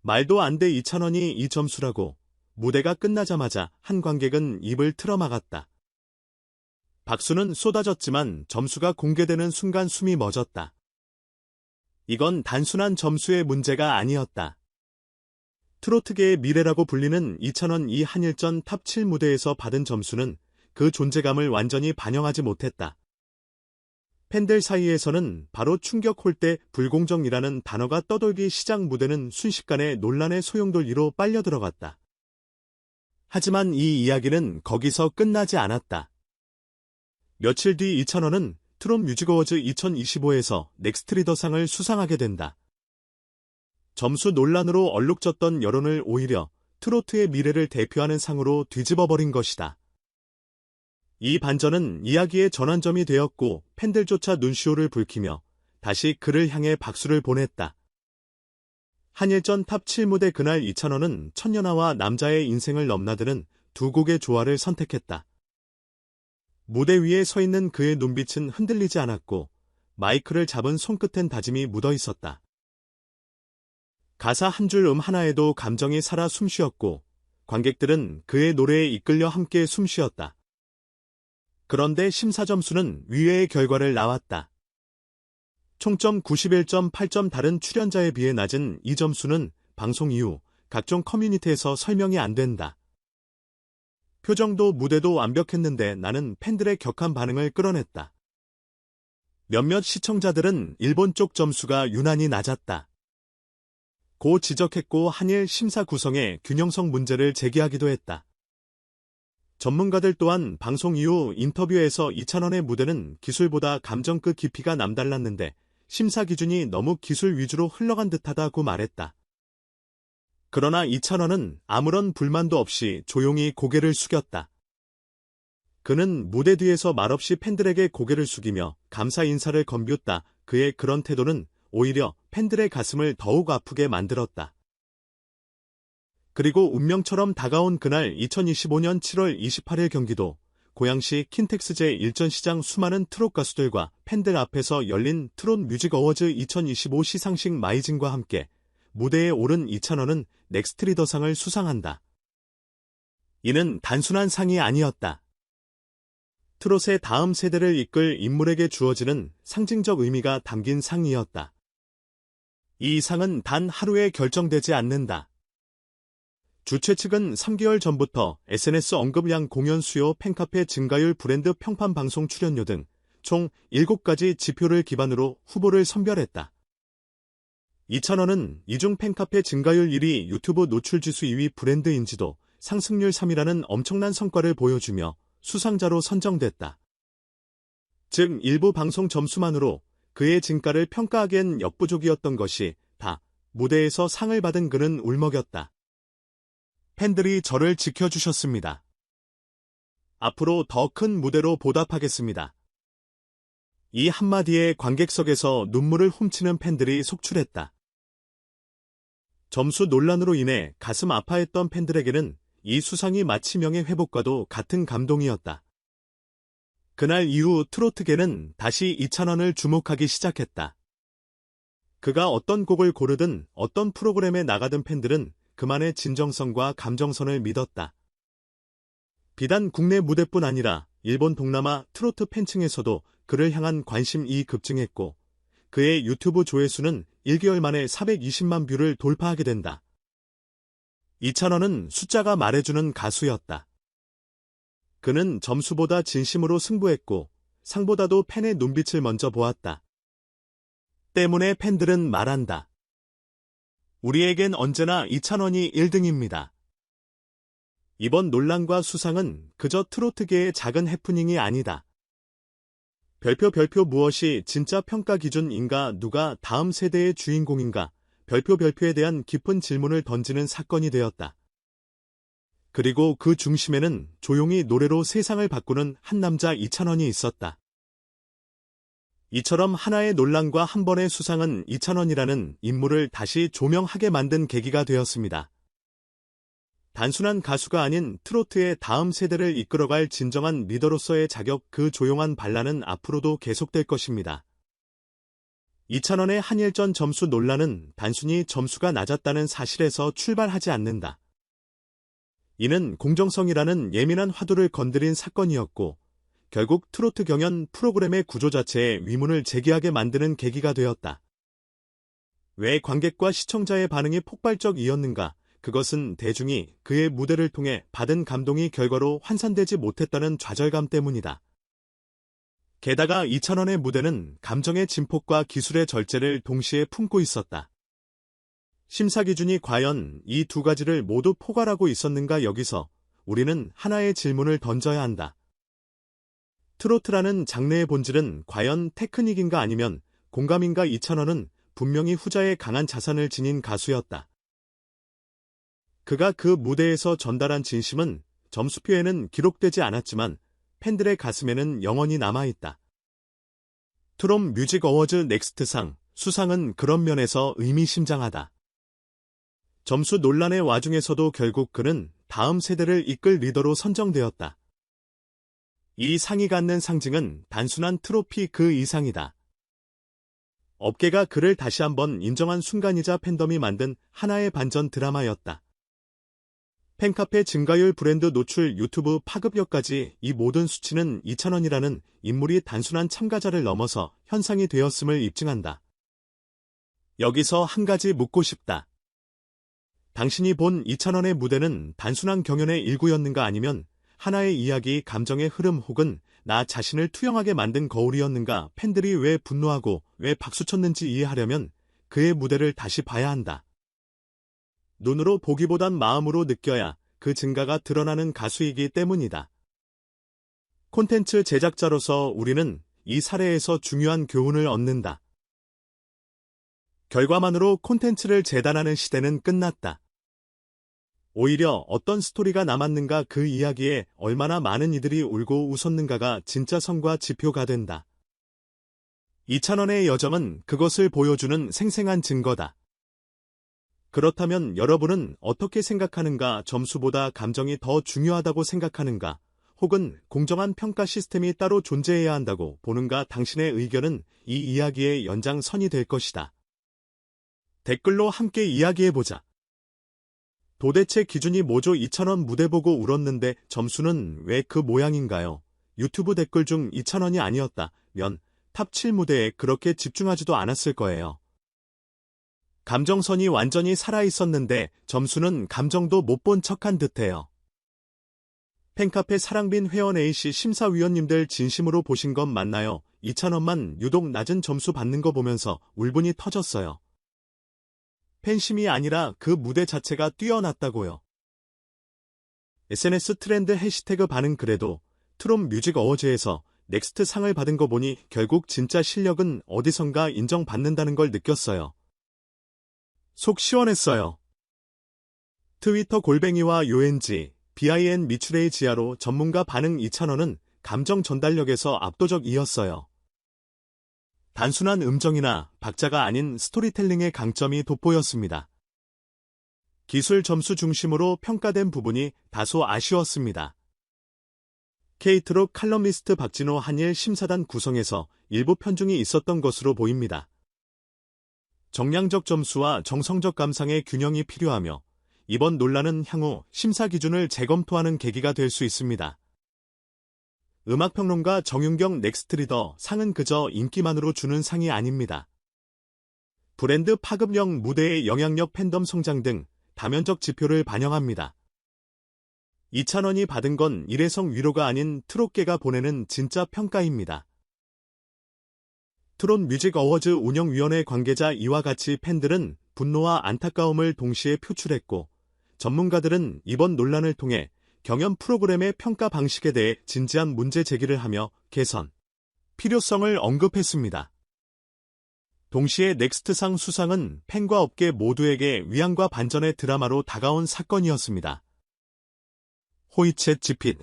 말도 안 돼 2,000원이 이 점수라고. 무대가 끝나자마자 한 관객은 입을 틀어막았다. 박수는 쏟아졌지만 점수가 공개되는 순간 숨이 멎었다. 이건 단순한 점수의 문제가 아니었다. 트로트계의 미래라고 불리는 2,000원 이 한일전 탑 7 무대에서 받은 점수는 그 존재감을 완전히 반영하지 못했다. 팬들 사이에서는 바로 충격 홀대 불공정이라는 단어가 떠돌기 시작 무대는 순식간에 논란의 소용돌이로 빨려 들어갔다. 하지만 이 이야기는 거기서 끝나지 않았다. 며칠 뒤 2,000원은 트롯 뮤직 어워즈 2025에서 넥스트 리더상을 수상하게 된다. 점수 논란으로 얼룩졌던 여론을 오히려 트로트의 미래를 대표하는 상으로 뒤집어버린 것이다. 이 반전은 이야기의 전환점이 되었고 팬들조차 눈시울을 붉히며 다시 그를 향해 박수를 보냈다. 한일전 탑 7 무대 그날 2,000원은 천년아와 남자의 인생을 넘나드는 두 곡의 조화를 선택했다. 무대 위에 서 있는 그의 눈빛은 흔들리지 않았고 마이크를 잡은 손끝엔 다짐이 묻어 있었다. 가사 한 줄 하나에도 감정이 살아 숨쉬었고 관객들은 그의 노래에 이끌려 함께 숨쉬었다. 그런데 심사 점수는 위외의 결과를 나왔다. 총점 91.8점 다른 출연자에 비해 낮은 이 점수는 방송 이후 각종 커뮤니티에서 설명이 안 된다. 표정도 무대도 완벽했는데 나는 팬들의 격한 반응을 끌어냈다. 몇몇 시청자들은 일본 쪽 점수가 유난히 낮았다. 고 지적했고 한일 심사 구성에 균형성 문제를 제기하기도 했다. 전문가들 또한 방송 이후 인터뷰에서 2,000원의 무대는 기술보다 감정끝 깊이가 남달랐는데 심사 기준이 너무 기술 위주로 흘러간 듯하다고 말했다. 그러나 2,000원은 아무런 불만도 없이 조용히 고개를 숙였다. 그는 무대 뒤에서 말없이 팬들에게 고개를 숙이며 감사 인사를 건넸다. 그의 그런 태도는 오히려 팬들의 가슴을 더욱 아프게 만들었다. 그리고 운명처럼 다가온 그날 2025년 7월 28일 경기도 고양시 킨텍스제 일전시장 수많은 트롯 가수들과 팬들 앞에서 열린 트롯 뮤직 어워즈 2025 시상식 마이진과 함께 무대에 오른 2,000원은 넥스트 리더상을 수상한다. 이는 단순한 상이 아니었다. 트롯의 다음 세대를 이끌 인물에게 주어지는 상징적 의미가 담긴 상이었다. 이 상은 단 하루에 결정되지 않는다. 주최 측은 3개월 전부터 SNS 언급량 공연 수요 팬카페 증가율 브랜드 평판 방송 출연료 등 총 7가지 지표를 기반으로 후보를 선별했다. 2,000원은 이중 팬카페 증가율 1위, 유튜브 노출지수 2위, 브랜드 인지도, 상승률 3위라는 엄청난 성과를 보여주며 수상자로 선정됐다. 즉 일부 방송 점수만으로 그의 진가를 평가하기엔 역부족이었던 것이 다 무대에서 상을 받은 그는 울먹였다. 팬들이 저를 지켜주셨습니다. 앞으로 더 큰 무대로 보답하겠습니다. 이 한마디에 관객석에서 눈물을 훔치는 팬들이 속출했다. 점수 논란으로 인해 가슴 아파했던 팬들에게는 이 수상이 마치 명예 회복과도 같은 감동이었다. 그날 이후 트로트계는 다시 2,000원을 주목하기 시작했다. 그가 어떤 곡을 고르든 어떤 프로그램에 나가든 팬들은 그만의 진정성과 감정선을 믿었다. 비단 국내 무대뿐 아니라 일본 동남아 트로트 팬층에서도 그를 향한 관심이 급증했고 그의 유튜브 조회수는 1개월 만에 420만 뷰를 돌파하게 된다. 2,000원은 숫자가 말해주는 가수였다. 그는 점수보다 진심으로 승부했고 상보다도 팬의 눈빛을 먼저 보았다. 때문에 팬들은 말한다. 우리에겐 언제나 2,000원이 1등입니다. 이번 논란과 수상은 그저 트로트계의 작은 해프닝이 아니다. 별표 무엇이 진짜 평가 기준인가, 누가 다음 세대의 주인공인가, 별표에 대한 깊은 질문을 던지는 사건이 되었다. 그리고 그 중심에는 조용히 노래로 세상을 바꾸는 한 남자 2,000원이 있었다. 이처럼 하나의 논란과 한 번의 수상은 2,000원이라는 인물을 다시 조명하게 만든 계기가 되었습니다. 단순한 가수가 아닌 트로트의 다음 세대를 이끌어갈 진정한 리더로서의 자격, 그 조용한 반란은 앞으로도 계속될 것입니다. 이찬원의 한일전 점수 논란은 단순히 점수가 낮았다는 사실에서 출발하지 않는다. 이는 공정성이라는 예민한 화두를 건드린 사건이었고, 결국 트로트 경연 프로그램의 구조 자체에 위문을 제기하게 만드는 계기가 되었다. 왜 관객과 시청자의 반응이 폭발적이었는가? 그것은 대중이 그의 무대를 통해 받은 감동이 결과로 환산되지 못했다는 좌절감 때문이다. 게다가 이찬원의 무대는 감정의 진폭과 기술의 절제를 동시에 품고 있었다. 심사 기준이 과연 이 두 가지를 모두 포괄하고 있었는가? 여기서 우리는 하나의 질문을 던져야 한다. 트로트라는 장르의 본질은 과연 테크닉인가 아니면 공감인가? 이찬원은 분명히 후자의 강한 자산을 지닌 가수였다. 그가 그 무대에서 전달한 진심은 점수표에는 기록되지 않았지만 팬들의 가슴에는 영원히 남아있다. 트롯 뮤직 어워즈 넥스트상 수상은 그런 면에서 의미심장하다. 점수 논란의 와중에서도 결국 그는 다음 세대를 이끌 리더로 선정되었다. 이 상이 갖는 상징은 단순한 트로피 그 이상이다. 업계가 그를 다시 한번 인정한 순간이자 팬덤이 만든 하나의 반전 드라마였다. 팬카페 증가율, 브랜드 노출, 유튜브 파급력까지 이 모든 수치는 이찬원이라는 인물이 단순한 참가자를 넘어서 현상이 되었음을 입증한다. 여기서 한 가지 묻고 싶다. 당신이 본 이찬원의 무대는 단순한 경연의 일부였는가 아니면 하나의 이야기, 감정의 흐름 혹은 나 자신을 투영하게 만든 거울이었는가? 팬들이 왜 분노하고 왜 박수쳤는지 이해하려면 그의 무대를 다시 봐야 한다. 눈으로 보기보단 마음으로 느껴야 그 증가가 드러나는 가수이기 때문이다. 콘텐츠 제작자로서 우리는 이 사례에서 중요한 교훈을 얻는다. 결과만으로 콘텐츠를 재단하는 시대는 끝났다. 오히려 어떤 스토리가 남았는가, 그 이야기에 얼마나 많은 이들이 울고 웃었는가가 진짜 성과 지표가 된다. 이찬원의 여정은 그것을 보여주는 생생한 증거다. 그렇다면 여러분은 어떻게 생각하는가? 점수보다 감정이 더 중요하다고 생각하는가? 혹은 공정한 평가 시스템이 따로 존재해야 한다고 보는가? 당신의 의견은 이 이야기의 연장선이 될 것이다. 댓글로 함께 이야기해보자. 도대체 기준이 뭐죠? 이찬원 무대 보고 울었는데 점수는 왜 그 모양인가요? 유튜브 댓글 중 이찬원이 아니었다면 탑 7 무대에 그렇게 집중하지도 않았을 거예요. 감정선이 완전히 살아있었는데 점수는 감정도 못 본 척한 듯해요. 팬카페 사랑빈 회원 A씨 심사위원님들 진심으로 보신 건 맞나요? 이찬원만 유독 낮은 점수 받는 거 보면서 울분이 터졌어요. 팬심이 아니라 그 무대 자체가 뛰어났다고요. SNS 트렌드 해시태그 반응. 그래도 트롯 뮤직 어워즈에서 넥스트 상을 받은 거 보니 결국 진짜 실력은 어디선가 인정받는다는 걸 느꼈어요. 속 시원했어요. 트위터 골뱅이와 UNG, BIN 미추레이 지하로 전문가 반응. 이찬원은 감정 전달력에서 압도적이었어요. 단순한 음정이나 박자가 아닌 스토리텔링의 강점이 돋보였습니다. 기술 점수 중심으로 평가된 부분이 다소 아쉬웠습니다. K트롯 칼럼니스트 박진호 한일 심사단 구성에서 일부 편중이 있었던 것으로 보입니다. 정량적 점수와 정성적 감상의 균형이 필요하며 이번 논란은 향후 심사 기준을 재검토하는 계기가 될 수 있습니다. 음악평론가 정윤경 넥스트 리더 상은 그저 인기만으로 주는 상이 아닙니다. 브랜드 파급력, 무대의 영향력, 팬덤 성장 등 다면적 지표를 반영합니다. 이찬원이 받은 건 일회성 위로가 아닌 트롯계가 보내는 진짜 평가입니다. 트롯 뮤직 어워즈 운영위원회 관계자 이와 같이 팬들은 분노와 안타까움을 동시에 표출했고, 전문가들은 이번 논란을 통해 경연 프로그램의 평가 방식에 대해 진지한 문제 제기를 하며 개선, 필요성을 언급했습니다. 동시에 넥스트상 수상은 팬과 업계 모두에게 위안과 반전의 드라마로 다가온 사건이었습니다. 호이챗 지핏